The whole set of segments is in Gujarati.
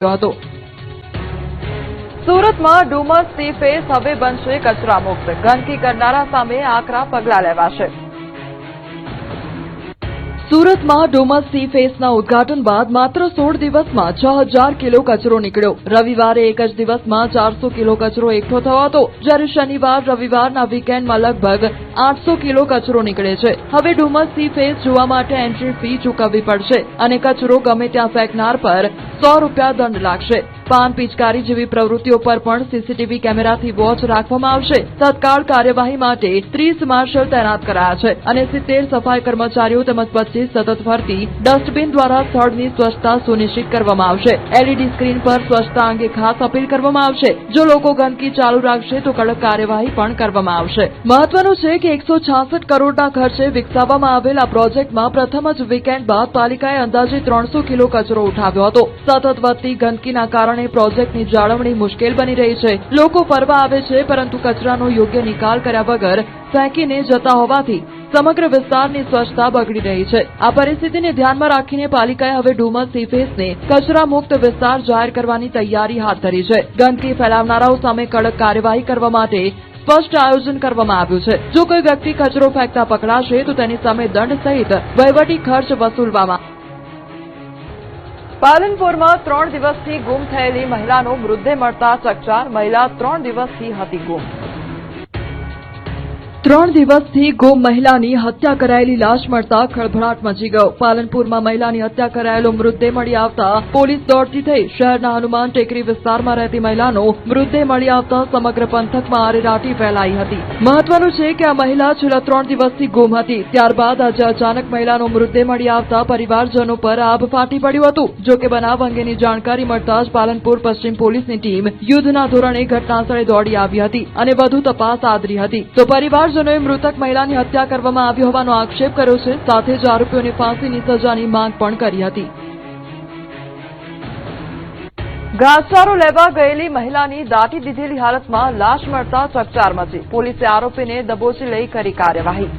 હતો। સુરતમાં ડુમસ સી ફેસ હવે બનશે કચરા મુક્ત, ગંદકી કરનારા સામે આકરા પગલાં લેવાશે। સુરતમાં ડુમસ સી ફેસના ઉદઘાટન બાદ માત્ર 16 દિવસમાં 6000 કિલો કચરો નીકળ્યો। રવિવારે એક જ દિવસમાં 400 કિલો કચરો એકઠો થયો હતો, જ્યારે શનિવાર રવિવારના વીકેન્ડમાં લગભગ 800 કિલો કચરો નીકળે છે। હવે ડુમસ સી ફેસ જોવા માટે એન્ટ્રી ફી ચૂકવવી પડશે અને કચરો ગમે ત્યાં ફેંકનાર પર 100 રૂપિયા દંડ લાગશે। પાન પિચકારી જેવી પ્રવૃત્તિઓ પર પણ સીસીટીવી કેમેરાથી વોચ રાખવામાં આવશે। તત્કાળ કાર્યવાહી માટે 30 માર્શલ તૈનાત કરાયા છે અને 70 સફાઈ કર્મચારીઓ તેમજ 25 સતત ફરતી ડસ્ટબિન દ્વારા સ્થળની સ્વચ્છતા સુનિશ્ચિત કરવામાં આવશે। એલઈડી સ્ક્રીન પર સ્વચ્છતા અંગે ખાસ અપીલ કરવામાં આવશે। જો લોકો ગંદકી ચાલુ રાખશે તો કડક કાર્યવાહી પણ કરવામાં આવશે। મહત્વનું છે કે 166 કરોડના ખર્ચે વિકસાવવામાં આવેલ આ પ્રોજેક્ટમાં પ્રથમ જ વીકેન્ડ બાદ પાલિકાએ અંદાજે 300 કિલો કચરો ઉઠાવ્યો હતો। સતત વધતી ગંદકીના કારણે પ્રોજેક્ટની જાળવણી મુશ્કેલ બની રહી છે। લોકો ફરવા આવે છે પરંતુ કચરાનો યોગ્ય નિકાલ કર્યા વગર ફેંકીને જતા હોવાથી સમગ્ર વિસ્તારની સ્વચ્છતા બગડી રહી છે। આ પરિસ્થિતિને ધ્યાનમાં રાખીને પાલિકાએ હવે ડુમસ સી ફેસને કચરા મુક્ત વિસ્તાર જાહેર કરવાની તૈયારી હાથ ધરી છે। ગંદકી ફેલાવનારાઓ સામે કડક કાર્યવાહી કરવા માટે સ્પષ્ટ આયોજન કરવામાં આવ્યું છે। જો કોઈ વ્યક્તિ કચરો ફેંકતા પકડાશે તો તેની સામે દંડ સહિત વહીવટી ખર્ચ વસૂલવામાં। પાલનપુરમાં 3 દિવસથી ગુમ થયેલી મહિલાનો મૃતદેહ મળતા ચકચાર, મહિલા 3 દિવસથી હતી ગુમ। 3 દિવસથી ગુમ મહિલાની હત્યા કરાયેલી લાશ મળતા ખળભળાટ મચી ગયો। પાલનપુરમાં મહિલાની હત્યા કરાયેલો મૃતદેહ મળી આવતા પોલીસ દોડતી થઈ। શહેરના હનુમાન ટેકરી વિસ્તારમાં રહેતી મહિલાનો મૃતદેહ મળી આવતા સમગ્ર પંથકમાં આરેરાટી ફેલાઈ હતી। મહત્વનું છે કે આ મહિલા છેલ્લા 3 દિવસથી ગુમ હતી। ત્યારબાદ આજે અચાનક મહિલાનો મૃતદેહ મળી આવતા પરિવારજનો પર આભ ફાટી પડ્યું હતું। જો કે બનાવ અંગેની જાણકારી મળતા જ પાલનપુર પશ્ચિમ પોલીસની ટીમ યુદ્ધના ધોરણે ઘટનાસ્થળે દોડી આવી હતી અને વધુ તપાસ આદરી હતી। તો પરિવારજનોએ મૃતક મહિલાની હત્યા કરવામાં આવી હોવાનો આક્ષેપ કર્યો છે। સાથે જ આરોપીઓને ફાંસીની સજાની માંગ પણ કરી હતી। ઘાસચારો લેવા ગયેલી મહિલાની દાટી દીધેલી હાલતમાં લાશ મળતા ચકચાર મચી। પોલીસે આરોપીને દબોચી લઈ કરી કાર્યવાહી।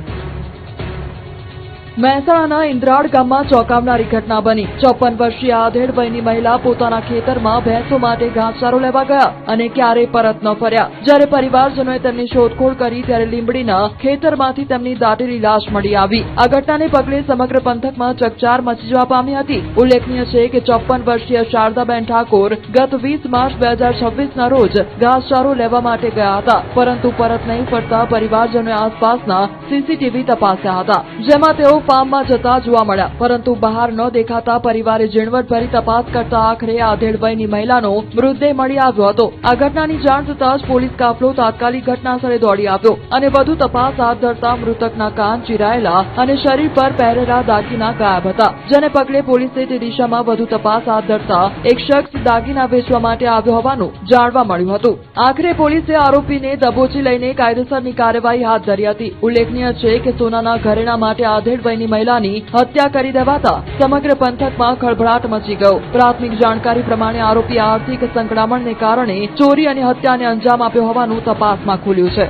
મહેસાણાના ઇન્દ્રાડ ગામમાં ચોંકાવનારી ઘટના બની। 54 વર્ષીય આધેડ વયની મહિલા પોતાના ખેતરમાં ભેંસો માટે ઘાસચારો લેવા ગયા અને ક્યારેય પરત ન ફર્યા। જ્યારે પરિવારજનોએ તેમની શોધખોળ કરી ત્યારે લીંબડીના ખેતરમાંથી તેમની દાટેલી લાશ મળી આવી। આ ઘટનાને પગલે સમગ્ર પંથકમાં ચકચાર મચી જવા પામી હતી। ઉલ્લેખનીય છે કે 54 વર્ષીય શારદાબેન ઠાકોર ગત 20 માર્ચ 2026ના રોજ ઘાસચારો લેવા માટે ગયા હતા, પરંતુ પરત નહીં ફરતા પરિવારજનોએ આસપાસના સીસીટીવી તપાસ્યા હતા, જેમાં તેઓ ફાર્મમાં જતા જોવા મળ્યા, પરંતુ બહાર ન દેખાતા પરિવારે ઝીણવટભરી તપાસ કરતા આખરે આધેડ વયની મહિલાનો મૃતદેહ મળી આવ્યો હતો। આ ઘટનાની જાણ થતાં જ પોલીસ કાફલો તાત્કાલિક ઘટનાસ્થળે દોડી આવ્યો અને વધુ તપાસ હાથ ધરતા મૃતકના કાન ચીરાયેલા અને શરીર પર પહેરેલા દાગીના ગાયબ હતા, જેને પગલે પોલીસે તે દિશામાં વધુ તપાસ હાથ ધરતા એક શખ્સ દાગીના વેચવા માટે આવ્યો હોવાનું જાણવા મળ્યું હતું। આખરે પોલીસે આરોપીને દબોચી લઈને કાયદેસરની કાર્યવાહી હાથ ધરી હતી। ઉલ્લેખનીય છે કે સોનાના ઘરેણા માટે આધેડ વયની મહિલાની હત્યા કરી દેવાતા સમગ્ર પંથકમાં ખળભળાટ મચી ગયો। પ્રાથમિક જાણકારી પ્રમાણે આરોપી આર્થિક સંકળામણને કારણે ચોરી અને હત્યાને અંજામ આપ્યો હોવાનું તપાસમાં ખુલ્યું છે।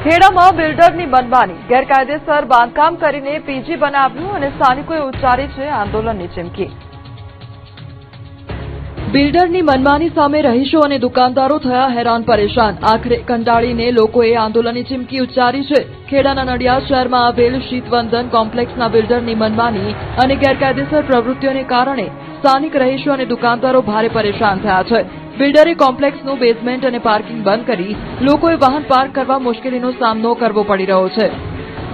ખેડામાં બિલ્ડરની મનમાની, ગેરકાયદેસર બાંધકામ કરીને પીજી બનાવ્યું અને સ્થાનિકોએ ઉચ્ચારી છે આંદોલનની ચીમકી। બિલ્ડરની મનમાની સામે રહીશો અને દુકાનદારો થયા હેરાન પરેશાન। આખરે કંટાળીને લોકોએ આંદોલનની ચીમકી ઉચ્ચારી છે। ખેડાના નડિયાદ શહેરમાં આવેલ શીતવંદન કોમ્પ્લેક્સના બિલ્ડરની મનમાની અને ગેરકાયદેસર પ્રવૃત્તિઓને કારણે સ્થાનિક રહીશો અને દુકાનદારો ભારે પરેશાન થયા છે। બિલ્ડરે કોમ્પ્લેક્સનું બેઝમેન્ટ અને પાર્કિંગ બંધ કરી લોકોએ વાહન પાર્ક કરવા મુશ્કેલીનો સામનો કરવો પડી રહ્યો છે।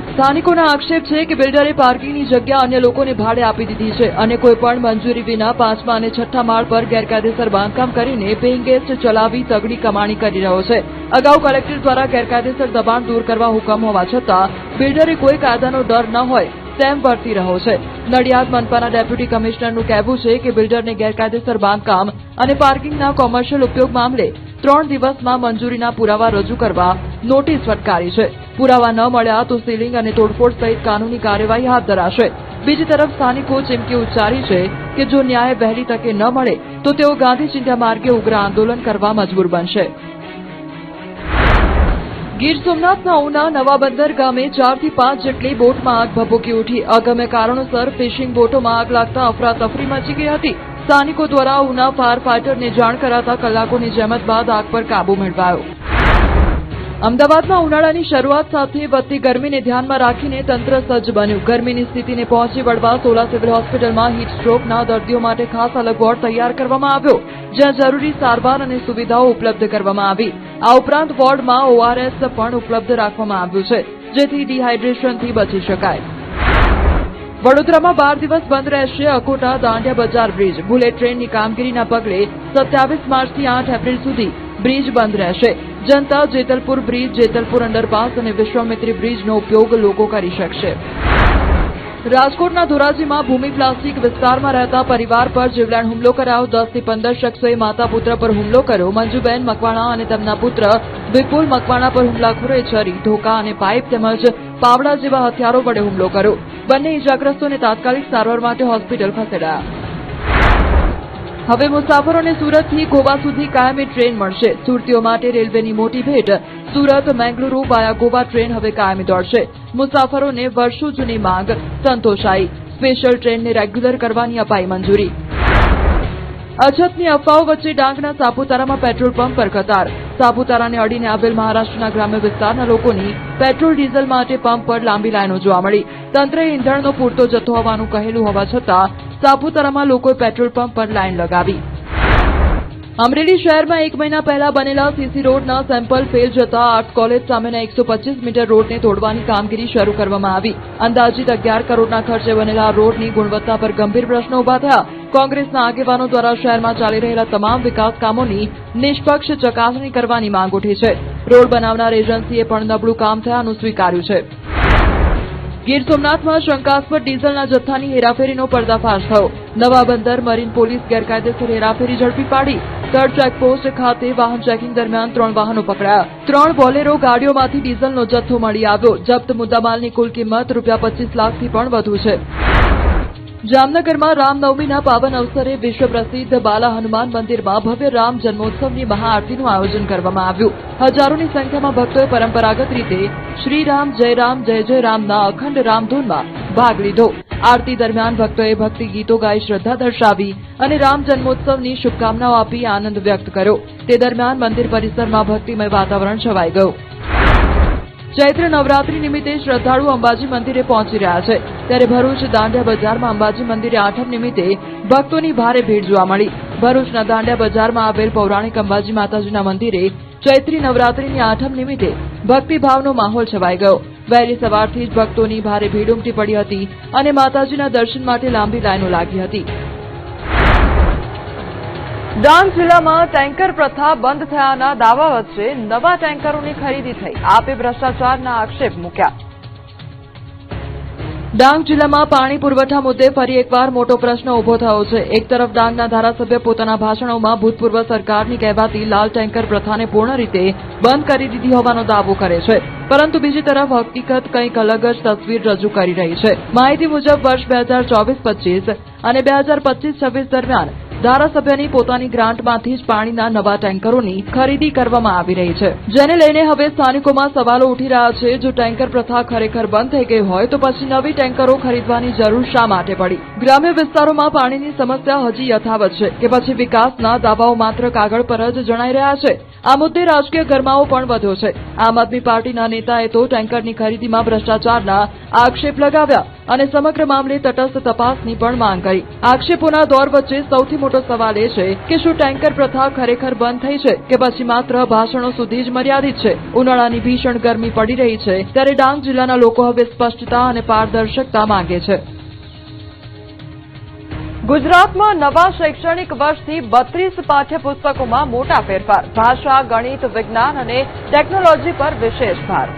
સ્થાનિકોના આક્ષેપ છે કે બિલ્ડરે પાર્કિંગની જગ્યા અન્ય લોકોને ભાડે આપી દીધી છે અને કોઈપણ મંજૂરી વિના 5મા અને 6ઠ્ઠા માળ પર ગેરકાયદેસર બાંધકામ કરીને પેઇંગ ગેસ્ટ ચલાવી તગડી કમાણી કરી રહ્યો છે। અગાઉ કલેક્ટર દ્વારા ગેરકાયદેસર દબાણ દૂર કરવા હુકમ હોવા છતાં બિલ્ડરે કોઈ કાયદાનો ડર ન હોય તેમ વર્તી રહ્યો છે। નડિયાદ મનપાના ડેપ્યુટી કમિશનરનું કહેવું છે કે બિલ્ડરને ગેરકાયદેસર બાંધકામ અને પાર્કિંગના કોમર્શિયલ ઉપયોગ મામલે 3 દિવસમાં મંજૂરીના પુરાવા રજૂ કરવા નોટિસ ફટકારી છે। પુરાવા ન મળ્યા તો સીલિંગ અને તોડફોડ સહિત કાનૂની કાર્યવાહી હાથ ધરાશે। બીજી તરફ સ્થાનિકો ચીમકી ઉચ્ચારી છે કે જો ન્યાય વહેલી તકે ન મળે તો તેઓ ગાંધી ચિંધ્યા માર્ગે ઉગ્ર આંદોલન કરવા મજબૂર બનશે। ગીર સોમનાથના ઉના નવાબંદર ગામે 4 થી 5 જેટલી બોટમાં આગ ભભૂકી ઉઠી। અગમ્ય કારણોસર ફિશિંગ બોટોમાં આગ લાગતા અફરાતફરી મચી ગઈ હતી। સ્થાનિકો દ્વારા ઉના ફાયર ફાઈટરને જાણ કરાતા કલાકોની જહેમત બાદ આગ પર કાબુ મેળવાયો. અમદાવાદમાં ઉનાળાની શરૂઆત સાથે વધતી ગરમીને ધ્યાનમાં રાખીને તંત્ર સજ્જ બન્યું. ગરમીની સ્થિતિને પહોંચી વળવા સોલા સિવિલ હોસ્પિટલમાં હીટ સ્ટ્રોકના દર્દીઓ માટે ખાસ અલગ વોર્ડ તૈયાર કરવામાં આવ્યો, જ્યાં જરૂરી સારવાર અને સુવિધાઓ ઉપલબ્ધ કરવામાં આવી. આ ઉપરાંત વોર્ડમાં ORS પણ ઉપલબ્ધ રાખવામાં આવ્યું છે, જેથી ડિહાઇડ્રેશનથી બચી શકાય. વડોદરામાં 12 દિવસ બંધ રહેશે અકોટા દાંડિયા બજાર બ્રિજ. બુલેટ ટ્રેનની કામગીરીના પગલે 27 માર્ચથી 8 એપ્રિલ સુધી બ્રિજ બંધ રહેશે. જનતા જેતલપુર બ્રિજ, જેતલપુર અંડરપાસ અને વિશ્વામિત્રી બ્રિજનો ઉપયોગ લોકો કરી શકશે. રાજકોટના ધોરાજીમાં ભૂમિ પ્લાસ્ટિક વિસ્તારમાં રહેતા પરિવાર પર જીવલેણ હુમલો કરાયો. 10 થી 15 શખ્સોએ માતા પુત્ર પર હુમલો કર્યો. મંજુબેન મકવાણા અને તેમના પુત્ર વિપુલ મકવાણા પર હુમલાખોરે છરી, ધોકા અને પાઇપ તેમજ પાવડા જેવા હથિયારો વડે હુમલો કર્યો. બંને ઇજાગ્રસ્તોને તાત્કાલિક સારવાર માટે હોસ્પિટલ ખસેડાયા. હવે મુસાફરોને સુરતથી ગોવા સુધી કાયમી ટ્રેન મળશે. સુરતીઓ માટે રેલવેની મોટી ભેટ. સુરત મેંગલુરુ વાયા ગોવા ટ્રેન હવે કાયમી દોડશે. મુસાફરોને વર્ષો જૂની માંગ સંતોષાઈ. સ્પેશિયલ ટ્રેનને રેગ્યુલર કરવાની અપાઈ મંજૂરી. અછતની અફવાઓ વચ્ચે ડાંગના સાપુતારામાં પેટ્રોલ પંપ પર કતાર. સાપુતારાને અડીને આવેલ મહારાષ્ટ્રના ગ્રામ્ય વિસ્તારના લોકોની પેટ્રોલ ડીઝલ માટે પંપ પર લાંબી લાઈનો જોવા મળી. તંત્રએ ઇંધણનો પૂરતો જથ્થો હોવાનું કહેલું હોવા છતાં સાપુતારામાં લોકોએ પેટ્રોલ પંપ પર લાઈન લગાવી. અમરેલી શહેરમાં 1 મહિના પહેલા બનેલા સીસી રોડના સેમ્પલ ફેલ જતા આર્ટ્સ કોલેજ સામેના 125 મીટર રોડને તોડવાની કામગીરી શરૂ કરવામાં આવી. અંદાજિત 11 કરોડના ખર્ચે બનેલા રોડની ગુણવત્તા પર ગંભીર પ્રશ્નો ઉભા થયા. કોંગ્રેસના આગેવાનો દ્વારા શહેરમાં ચાલી રહેલા તમામ વિકાસ કામોની નિષ્પક્ષ ચકાસણી કરવાની માંગ ઉઠી છે. રોડ બનાવનાર એજન્સીએ પણ નબળું કામ થયાનું સ્વીકાર્યું છે. ગીર સોમનાથમાં શંકાસ્પદ ડીઝલના જથ્થાની હેરાફેરીનો પર્દાફાશ થયો. નવા બંદર મરીન પોલીસ ગેરકાયદેસર હેરાફેરી ઝડપી પાડી. તળ ચેકપોસ્ટ ખાતે વાહન ચેકિંગ દરમિયાન 3 વાહનો પકડાયા. 3 બોલેરો ગાડીઓમાંથી ડીઝલનો જથ્થો મળી આવ્યો. જપ્ત મુદ્દામાલની કુલ કિંમત ₹25 લાખથી પણ વધુ છે. જામનગરમાં રામનવમીના પાવન અવસરે વિશ્વ પ્રસિદ્ધ બાલા હનુમાન મંદિરમાં ભવ્ય રામ જન્મોત્સવની મહાઆરતીનું આયોજન કરવામાં આવ્યું. હજારોની સંખ્યામાં ભક્તોએ પરંપરાગત રીતે શ્રી રામ જય જય રામના અખંડ રામધૂનમાં ભાગ લીધો. આરતી દરમિયાન ભક્તોએ ભક્તિ ગીતો ગાઈ શ્રદ્ધા દર્શાવી અને રામ જન્મોત્સવની શુભકામનાઓ આપી આનંદ વ્યક્ત કર્યો. તે દરમિયાન મંદિર પરિસરમાં ભક્તિમય વાતાવરણ છવાઈ ગયું. ચૈત્ર નવરાત્રી નિમિત્તે શ્રદ્ધાળુ અંબાજી મંદિરે પહોંચી રહ્યા છે, ત્યારે ભરૂચ દાંડિયા બજારમાં અંબાજી મંદિરે આઠમ નિમિત્તે ભક્તોની ભારે ભીડ જોવા મળી. ભરૂચના દાંડિયા બજારમાં આવેલ પૌરાણિક અંબાજી માતાજીના મંદિરે ચૈત્રી નવરાત્રીની આઠમ નિમિત્તે ભક્તિભાવનો માહોલ છવાઈ ગયો. વહેલી સવારથી જ ભક્તોની ભારે ભીડ ઉમટી પડી હતી અને માતાજીના દર્શન માટે લાંબી લાઈનો લાગી હતી. ડાંગ જિલ્લામાં ટેન્કર પ્રથા બંધ થયાના દાવા વચ્ચે નવા ટેન્કરોની ખરીદી થઈ. આપે ભ્રષ્ટાચારના આક્ષેપ મૂક્યા. ડાંગ જિલ્લામાં પાણી પુરવઠા મુદ્દે ફરી એકવાર મોટો પ્રશ્ન ઉભો થયો છે. એક તરફ ડાંગના ધારાસભ્ય પોતાના ભાષણોમાં ભૂતપૂર્વ સરકારની કહેવાતી લાલ ટેન્કર પ્રથાને પૂર્ણ રીતે બંધ કરી દીધી હોવાનો દાવો કરે છે, પરંતુ બીજી તરફ હકીકત કંઈક અલગ જ તસવીર રજૂ કરી રહી છે. માહિતી મુજબ વર્ષ 2024-25 અને 2025-26 દરમિયાન ધારાસભ્યની પોતાની ગ્રાન્ટમાંથી જ પાણીના નવા ટેન્કરોની ખરીદી કરવામાં આવી રહી છે, જેને લઈને હવે સ્થાનિકોમાં સવાલો ઉઠી રહ્યા છે. જો ટેન્કર પ્રથા ખરેખર બંધ થઈ ગઈ હોય તો પછી નવી ટેન્કરો ખરીદવાની જરૂર શા માટે પડી? ગ્રામ્ય વિસ્તારોમાં પાણીની સમસ્યા હજી યથાવત છે કે પછી વિકાસના દાવાઓ માત્ર કાગળ પર જ જણાઈ રહ્યા છે? આ મુદ્દે રાજકીય ગરમાવો પણ વધ્યો છે. આમ આદમી પાર્ટીના નેતાએ તો ટેન્કરની ખરીદીમાં ભ્રષ્ટાચારના આક્ષેપ લગાવ્યા અને સમગ્ર મામલે તટસ્થ તપાસની પણ માંગ કરી. આક્ષેપોના દોર વચ્ચે સૌથી મોટો સવાલ એ છે કે શું ટેન્કર પ્રથા ખરેખર બંધ થઈ છે કે પછી માત્ર ભાષણો સુધી જ મર્યાદિત છે? ઉનાળાની ભીષણ ગરમી પડી રહી છે, ત્યારે ડાંગ જિલ્લાના લોકો હવે સ્પષ્ટતા અને પારદર્શકતા માંગે છે. ગુજરાતમાં નવા શૈક્ષણિક વર્ષથી 32 પાઠ્યપુસ્તકોમાં મોટા ફેરફાર. ભાષા, ગણિત, વિજ્ઞાન અને ટેકનોલોજી પર વિશેષ ભાર.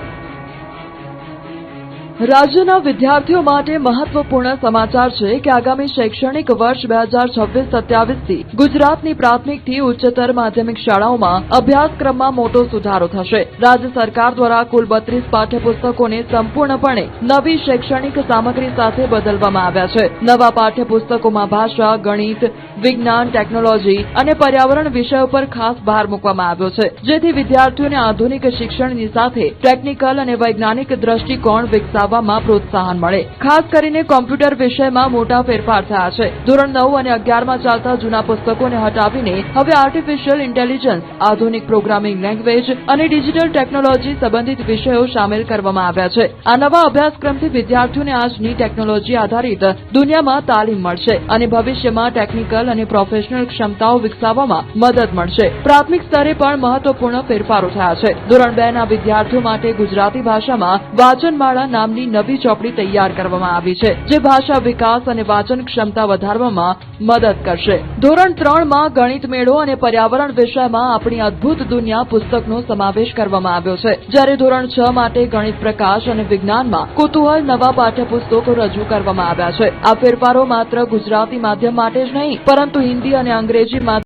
રાજ્યના વિદ્યાર્થીઓ માટે મહત્વપૂર્ણ સમાચાર છે કે આગામી શૈક્ષણિક વર્ષ 2026-27 થી ગુજરાતની પ્રાથમિકથી ઉચ્ચતર માધ્યમિક શાળાઓમાં અભ્યાસક્રમમાં મોટો સુધારો થશે. રાજ્ય સરકાર દ્વારા કુલ 32 પાઠ્યપુસ્તકોને સંપૂર્ણપણે નવી શૈક્ષણિક સામગ્રી સાથે બદલવામાં આવ્યા છે. નવા પાઠ્યપુસ્તકોમાં ભાષા, ગણિત, વિજ્ઞાન, ટેકનોલોજી અને પર્યાવરણ વિષયો પર ખાસ ભાર મૂકવામાં આવ્યો છે, જેથી વિદ્યાર્થીઓને આધુનિક શિક્ષણની સાથે ટેકનિકલ અને વૈજ્ઞાનિક દ્રષ્ટિકોણ વિકસાવવા વિકસાવવામાં પ્રોત્સાહન મળે. ખાસ કરીને કોમ્પ્યુટર વિષયમાં મોટા ફેરફાર થયા છે. ધોરણ 9 અને 11માં ચાલતા જૂના પુસ્તકોને હટાવીને હવે આર્ટિફિશિયલ ઇન્ટેલિજન્સ, આધુનિક પ્રોગ્રામિંગ લેંગ્વેજ અને ડિજિટલ ટેકનોલોજી સંબંધિત વિષયો સામેલ કરવામાં આવ્યા છે. આ નવા અભ્યાસક્રમથી વિદ્યાર્થીઓને આજની ટેકનોલોજી આધારિત દુનિયામાં તાલીમ મળશે અને ભવિષ્યમાં ટેકનિકલ અને પ્રોફેશનલ ક્ષમતાઓ વિકસાવવામાં મદદ મળશે. પ્રાથમિક સ્તરે પણ મહત્વપૂર્ણ ફેરફારો થયા છે. ધોરણ 2 ના વિદ્યાર્થીઓ માટે ગુજરાતી ભાષામાં વાચનમાળા નામની નવી ચોપડી તૈયાર કરવામાં આવી છે, જે ભાષા વિકાસ અને વાચન ક્ષમતા વધારવામાં મદદ કરશે. ધોરણ 3 માં ગણિત મેળો અને પર્યાવરણ વિષયમાં આપણી અદ્ભુત દુનિયા પુસ્તકનો સમાવેશ કરવામાં આવ્યો છે, જ્યારે ધોરણ 6 માટે ગણિત પ્રકાશ અને વિજ્ઞાનમાં કુતૂહલ નવા પાઠ્યપુસ્તકો રજૂ કરવામાં આવ્યા છે. આ ફેરફારો માત્ર ગુજરાતી માધ્યમ માટે જ નહીં, પરંતુ હિન્દી અને અંગ્રેજી